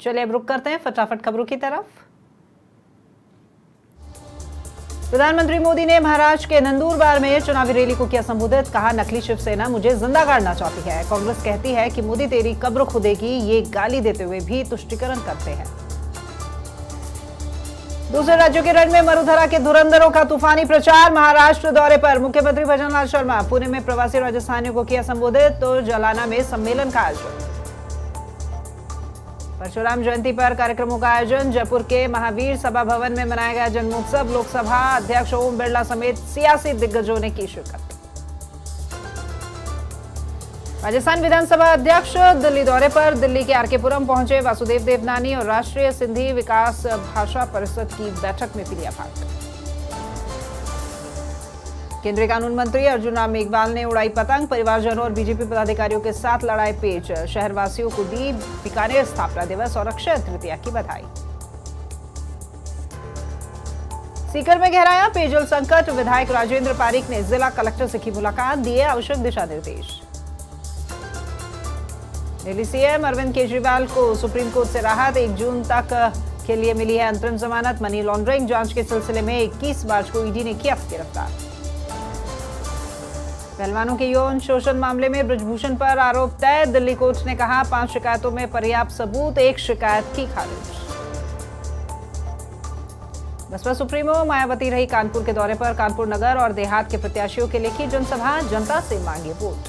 चलिए अब रुक करते हैं फटाफट खबरों की तरफ। प्रधानमंत्री मोदी ने महाराष्ट्र के नंदुरबार में चुनावी रैली को किया संबोधित। कहा, नकली शिवसेना मुझे जिंदा गाड़ना चाहती है। कांग्रेस कहती है कि मोदी तेरी कब्र खुदेगी, ये गाली देते हुए भी तुष्टीकरण करते हैं। दूसरे राज्यों के रण में मरुधरा के धुरंधरों का तूफानी प्रचार। महाराष्ट्र दौरे पर मुख्यमंत्री भजनलाल शर्मा। पुणे में प्रवासी राजस्थानियों को किया संबोधित तो जालना में सम्मेलन का आयोजन। परशुराम जयंती पर कार्यक्रमों का आयोजन। जयपुर के महावीर सभा भवन में मनाया गया जन्मोत्सव। लोकसभा अध्यक्ष ओम बिरला समेत सियासी दिग्गजों ने की शिरकत। राजस्थान विधानसभा अध्यक्ष दिल्ली दौरे पर। दिल्ली के आरकेपुरम पहुंचे वासुदेव देवनानी और राष्ट्रीय सिंधी विकास भाषा परिषद की बैठक में भी लिया भाग। केंद्रीय कानून मंत्री अर्जुन राम मेघवाल ने उड़ाई पतंग। परिवारजनों और बीजेपी पदाधिकारियों के साथ लड़ाई पेच। शहरवासियों को दी बीकानेर स्थापना दिवस और अक्षय तृतीया की बधाई। सीकर में गहराया पेयजल संकट। विधायक राजेंद्र पारीक ने जिला कलेक्टर से की मुलाकात। दिए आवश्यक दिशा निर्देश। दिल्ली सीएम अरविंद केजरीवाल को सुप्रीम कोर्ट से राहत। 1 जून तक के लिए मिली है अंतरिम जमानत। मनी लॉन्ड्रिंग जांच के सिलसिले में 21 मार्च को ईडी ने किया गिरफ्तार। पहलवानों के यौन शोषण मामले में ब्रजभूषण पर आरोप तय। दिल्ली कोर्ट ने कहा 5 शिकायतों में पर्याप्त सबूत, 1 शिकायत की खारिज। बसपा सुप्रीमो मायावती रही कानपुर के दौरे पर। कानपुर नगर और देहात के प्रत्याशियों के लिए की जनसभा। जनता से मांगे वोट।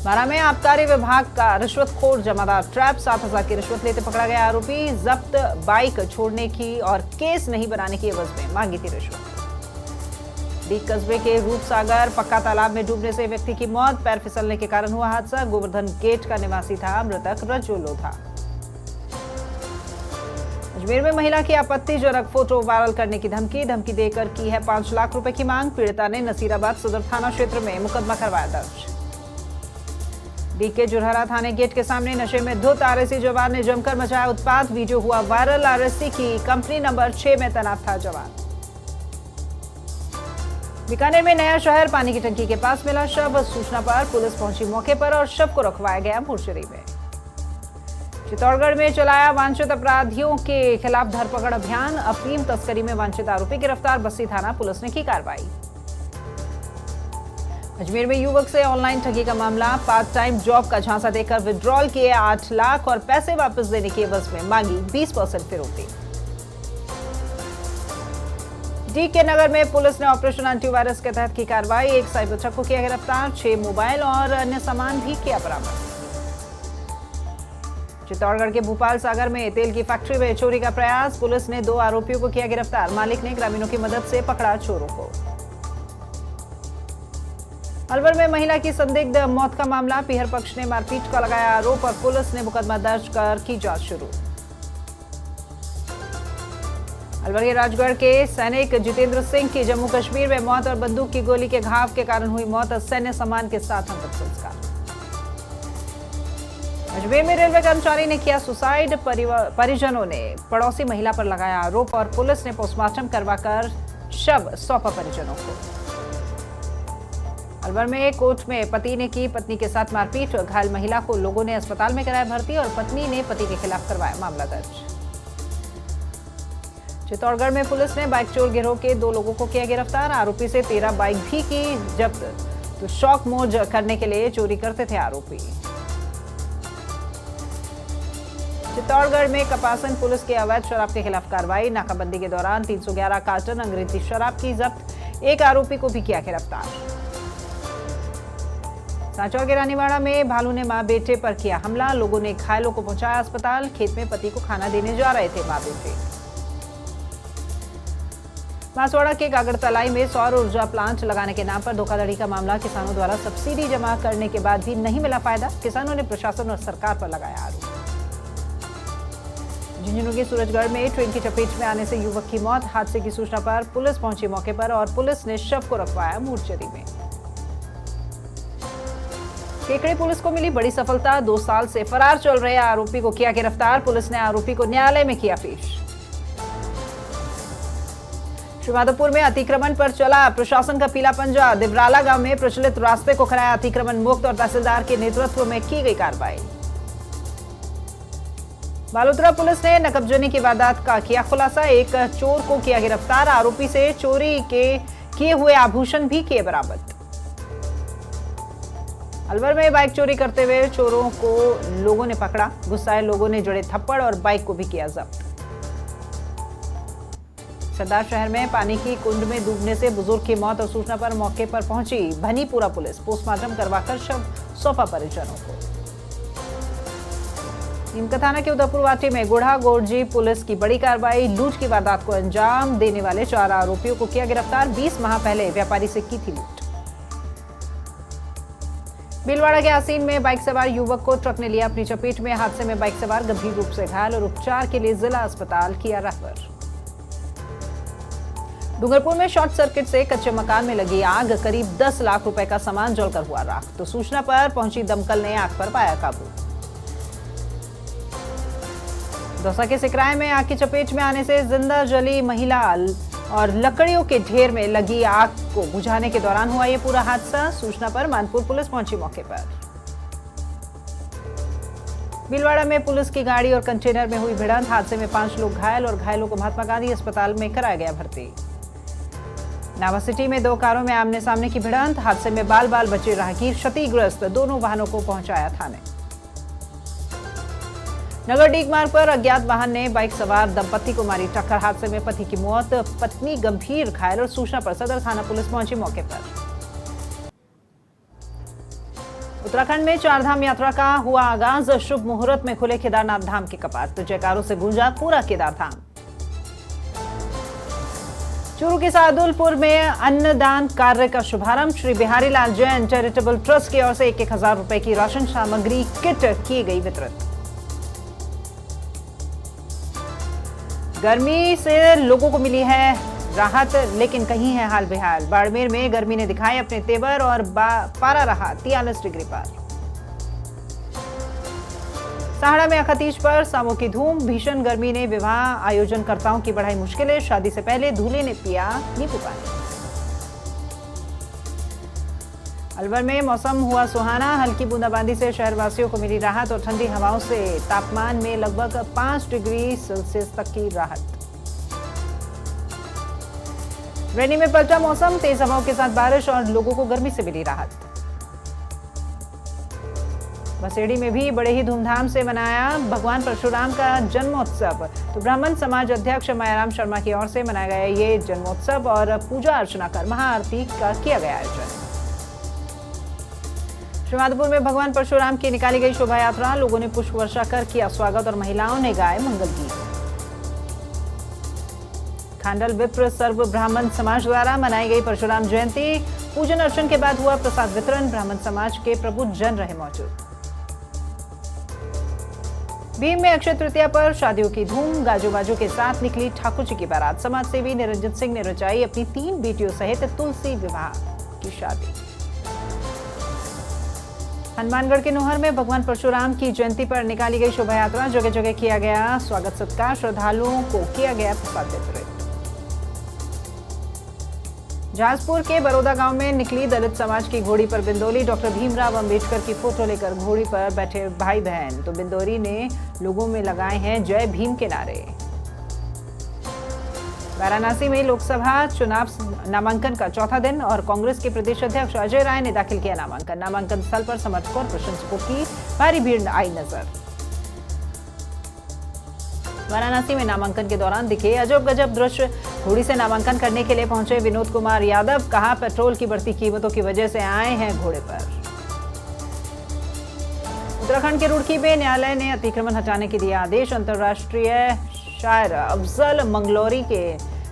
बारां में आबकारी विभाग का रिश्वतखोर जमादार ट्रैप। 7,000 की रिश्वत लेते पकड़ा गया आरोपी। जब्त बाइक छोड़ने की और केस नहीं बनाने की एवज में मांगी थी रिश्वत। डीग कस्बे के रूपसागर पक्का तालाब में डूबने से व्यक्ति की मौत। पैर फिसलने के कारण हुआ हादसा। गोवर्धन गेट का निवासी था। मृतक रज्जु लोधा। अजमेर में महिला की आपत्तिजनक फोटो वायरल करने की धमकी देकर की है 5 लाख रुपए की मांग। पीड़िता ने नसीराबाद सदर थाना क्षेत्र में मुकदमा करवाया दर्ज। डीग के जुरहरा थाने गेट के सामने नशे में धुत आरएसी जवान ने जमकर मचाया उत्पात। वीडियो हुआ वायरल। आरएसी की कंपनी नंबर 6 में तैनात था जवान। बीकानेर में नया शहर पानी की टंकी के पास मिला शव। सूचना पर पुलिस पहुंची मौके पर और शव को रखवाया गया मोर्चरी में। चित्तौड़गढ़ में चलाया वांछित अपराधियों के खिलाफ धरपकड़ अभियान। अफीम तस्करी में वांछित आरोपी गिरफ्तार। बस्सी थाना पुलिस ने की कार्रवाई। अजमेर में युवक से ऑनलाइन ठगी का मामला। पार्ट टाइम जॉब का झांसा देकर विड्रॉल किए 8 लाख और पैसे वापस देने की एवज में मांगी 20% फिरौती। डीग के नगर में पुलिस ने ऑपरेशन एंटीवायरस के तहत की कार्रवाई। 1 साइबर ठग को किया गिरफ्तार। 6 मोबाइल और अन्य सामान भी किया बरामद। चित्तौड़गढ़ के भूपाल सागर में तेल की फैक्ट्री में चोरी का प्रयास। पुलिस ने 2 आरोपियों को किया गिरफ्तार। मालिक ने ग्रामीणों की मदद से पकड़ा चोरों को। अलवर में महिला की संदिग्ध मौत का मामला। पीहर पक्ष ने मारपीट का लगाया आरोप और पुलिस ने मुकदमा दर्ज कर की जांच शुरू। अलवर के राजगढ़ के सैनिक जितेंद्र सिंह की जम्मू कश्मीर में मौत और बंदूक की गोली के घाव के कारण हुई मौत। सैन्य सम्मान के साथ अंतिम संस्कार। अजमेर में रेलवे कर्मचारी ने किया सुसाइड। परिजनों ने पड़ोसी महिला पर लगाया आरोप और पुलिस ने पोस्टमार्टम करवाकर शव सौंपा परिजनों को। अलवर में कोर्ट में पति ने की पत्नी के साथ मारपीट। घायल महिला को लोगों ने अस्पताल में कराया भर्ती और पत्नी ने पति के खिलाफ करवाया मामला दर्ज। चित्तौड़गढ़ में पुलिस ने बाइक चोर गिरोह के 2 लोगों को किया गिरफ्तार। आरोपी से 13 बाइक भी की जब्त। तो शौक मौज करने के लिए चोरी करते थे आरोपी। चित्तौड़गढ़ में कपासन पुलिस के अवैध शराब के खिलाफ कार्रवाई। नाकाबंदी के दौरान 311 कार्टन अंग्रेजी शराब की जब्त। 1 आरोपी को भी किया गिरफ्तार। सांचौर के रानीवाड़ा में भालू ने मां बेटे पर किया हमला। लोगों ने घायलों को पहुंचाया अस्पताल। खेत में पति को खाना देने जा रहे थे मां बेटे। बांसवाड़ा के गागड़तलाई में सौर ऊर्जा प्लांट लगाने के नाम पर धोखाधड़ी का मामला। किसानों द्वारा सब्सिडी जमा करने के बाद भी नहीं मिला फायदा। किसानों ने प्रशासन और सरकार पर लगाया आरोप। झुंझुनू के सूरजगढ़ में ट्रेन की चपेट में आने से युवक की मौत। हादसे की सूचना पर पुलिस पहुंची मौके पर और पुलिस ने शव को रखवाया मोर्चरी में। केकड़ी पुलिस को मिली बड़ी सफलता। 2 साल से फरार चल रहे आरोपी को किया गिरफ्तार। पुलिस ने आरोपी को न्यायालय में किया पेश। श्रीमाधोपुर में अतिक्रमण पर चला प्रशासन का पीला पंजा। दिवराला गांव में प्रचलित रास्ते को कराया अतिक्रमण मुक्त और तहसीलदार के नेतृत्व में की गई कार्रवाई। बालोतरा पुलिस ने नकबजनी की वारदात का किया खुलासा। एक चोर को किया गिरफ्तार। आरोपी से चोरी के किए हुए आभूषण भी किए बरामद। अलवर में बाइक चोरी करते हुए चोरों को लोगों ने पकड़ा। गुस्साए लोगों ने जड़े थप्पड़ और बाइक को भी किया जब्त। सरदार शहर में पानी की कुंड में डूबने से बुजुर्ग की मौत और सूचना पर मौके पर पहुंची भनीपुरा पुलिस। पोस्टमार्टम करवाकर शव सौंपा परिजनों को। नीमका थाना के उदयपुर वाटी में गुढ़ा गोरजी पुलिस की बड़ी कार्रवाई। लूट की वारदात को अंजाम देने वाले 4 आरोपियों को किया गिरफ्तार। 20 माह पहले व्यापारी से की थी लूट। भीलवाड़ा के आसीन में बाइक सवार युवक को ट्रक ने लिया अपनी चपेट में। हादसे में बाइक सवार गंभीर रूप से घायल और उपचार के लिए जिला अस्पताल किया रेफर। डूंगरपुर में शॉर्ट सर्किट से कच्चे मकान में लगी आग। करीब 10 लाख रुपए का सामान जलकर हुआ राख। तो सूचना पर पहुंची दमकल ने आग पर पाया काबू। दौसा के सिकराय में आग की चपेट में आने से जिंदा जली महिला और लकड़ियों के ढेर में लगी आग को बुझाने के दौरान हुआ ये पूरा हादसा। सूचना पर मानपुर पुलिस पहुंची मौके पर। भीलवाड़ा में पुलिस की गाड़ी और कंटेनर में हुई भिड़ंत। हादसे में 5 लोग घायल और घायलों को महात्मा गांधी अस्पताल में कराया गया भर्ती। नावा सिटी में 2 कारों में आमने सामने की भिड़ंत। हादसे में बाल बाल बचे राहगीर क्षतिग्रस्त। दोनों वाहनों को पहुंचाया थाने। नगर डीग मार्ग पर अज्ञात वाहन ने बाइक सवार दंपति को मारी टक्कर। हादसे में पति की मौत, पत्नी गंभीर घायल और सूचना पर सदर थाना पुलिस पहुंची मौके पर। उत्तराखंड में 4 धाम यात्रा का हुआ आगाज। शुभ मुहूर्त में खुले केदारनाथ धाम के कपाट। तो जयकारों से गूंजा पूरा केदार धाम। चूरू के सादुलपुर में अन्नदान कार्य का शुभारंभ। श्री बिहारी लाल जैन चैरिटेबल ट्रस्ट की ओर से 1,000 रुपए की राशन सामग्री किट की गई वितरित। गर्मी से लोगों को मिली है राहत, लेकिन कहीं है हाल बेहाल। बाड़मेर में गर्मी ने दिखाए अपने तेवर और पारा रहा 43 डिग्री पर। सहाड़ा में अखतीज पर सामों की धूम। भीषण गर्मी ने विवाह आयोजनकर्ताओं की बढ़ाई मुश्किलें। शादी से पहले दूल्हे ने पिया नींबू पानी। अलवर में मौसम हुआ सुहाना। हल्की बूंदाबांदी से शहरवासियों को मिली राहत और ठंडी हवाओं से तापमान में लगभग 5 डिग्री सेल्सियस तक की राहत। रैनी में पलटा मौसम। तेज हवाओं के साथ बारिश और लोगों को गर्मी से मिली राहत। बसेड़ी में भी बड़े ही धूमधाम से मनाया भगवान परशुराम का जन्मोत्सव। तो ब्राह्मण समाज अध्यक्ष मायाराम शर्मा की ओर से मनाया गया ये जन्मोत्सव और पूजा अर्चना कर महाआरती का किया गया आयोजन। श्रीमाधोपुर में भगवान परशुराम की निकाली गई शोभा यात्रा। लोगों ने पुष्प वर्षा कर किया स्वागत और महिलाओं ने गाए मंगल गीत। खांडल विप्र सर्व ब्राह्मण समाज द्वारा मनाई गई परशुराम जयंती। पूजन अर्चन के बाद हुआ प्रसाद वितरण। ब्राह्मण समाज के प्रबुद्ध जन रहे मौजूद। भीम में अक्षय तृतीया पर शादियों की धूम। गाजो बाजो के साथ निकली ठाकुर जी की बारात। समाज सेवी निरंजन सिंह ने रचाई अपनी 3 बेटियों सहित तुलसी विवाह की शादी। हनुमानगढ़ के नोहर में भगवान परशुराम की जयंती पर निकाली गई शोभा यात्रा। जगह जगह किया गया स्वागत सत्कार। श्रद्धालुओं को किया गया प्रसाद वितरित। जहाजपुर के बरोदा गांव में निकली दलित समाज की घोड़ी पर बिंदोली। डॉक्टर भीमराव अंबेडकर की फोटो लेकर घोड़ी पर बैठे भाई बहन। तो बिंदोरी ने लोगों में लगाए हैं जय भीम के नारे। वाराणसी में लोकसभा चुनाव नामांकन का चौथा दिन और कांग्रेस के प्रदेश अध्यक्ष अजय राय ने दाखिल किया नामांकन। नामांकन स्थल पर समर्थकों और प्रशंसकों की भारी भीड़ आई नजर। वाराणसी में नामांकन के दौरान दिखे अजब गजब दृश्य। घोड़ी से नामांकन करने के लिए पहुंचे विनोद कुमार यादव। कहा पेट्रोल की बढ़ती कीमतों की वजह से आए हैं घोड़े पर। उत्तराखंड के रुड़की में न्यायालय ने अतिक्रमण हटाने के दिया आदेश। अंतर्राष्ट्रीय शायर अफजल मंगलौरी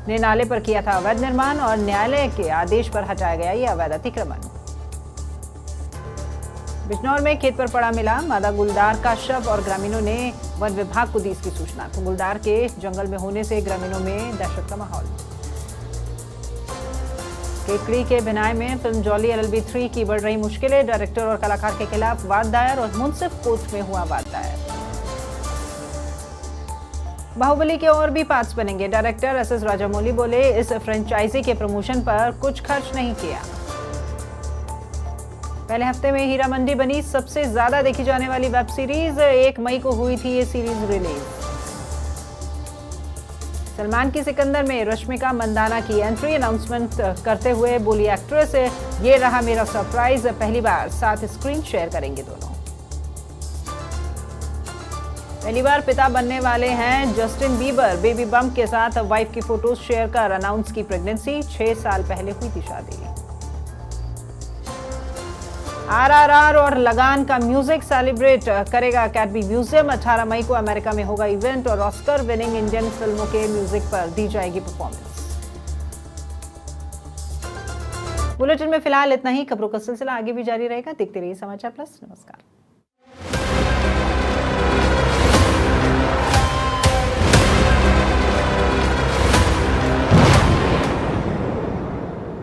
ने नाले पर किया था अवैध निर्माण और न्यायालय के आदेश पर हटाया गया ये अवैध अतिक्रमण। बिजनौर में खेत पर पड़ा मिला मादा गुलदार का शव और ग्रामीणों ने वन विभाग को दी इसकी सूचना। तो गुलदार के जंगल में होने से ग्रामीणों में दहशत का माहौल। केकड़ी के बिनाई में फिल्म जॉली LLB 3 की बढ़ रही मुश्किलें। डायरेक्टर और कलाकार के खिलाफ वाद दायर और मुंसिफ कोर्ट में हुआ वाद दायर। बाहुबली के और भी पार्ट्स बनेंगे। डायरेक्टर SS राजामौली बोले इस फ्रेंचाइजी के प्रमोशन पर कुछ खर्च नहीं किया। पहले हफ्ते में हीरा मंडी बनी सबसे ज्यादा देखी जाने वाली वेब सीरीज। 1 मई को हुई थी ये सीरीज रिलीज। सलमान की सिकंदर में रश्मिका मंदाना की एंट्री। अनाउंसमेंट करते हुए बोली एक्ट्रेस, ये रहा मेरा सरप्राइज, पहली बार साथ स्क्रीन शेयर करेंगे दोनों। पहली बार पिता बनने वाले हैं जस्टिन बीबर। बेबी बम्प के साथ वाइफ की फोटोज शेयर कर अनाउंस की प्रेगनेंसी। 6 साल पहले हुई थी शादी। RRR और लगान का म्यूजिक सेलिब्रेट करेगा अकेडमी म्यूजियम। 18 मई को अमेरिका में होगा इवेंट और ऑस्कर विनिंग इंडियन फिल्मों के म्यूजिक पर दी जाएगी परफॉर्मेंस। बुलेटिन में फिलहाल इतना ही। खबरों का सिलसिला आगे भी जारी रहेगा। देखते रहिए समाचार प्लस। नमस्कार।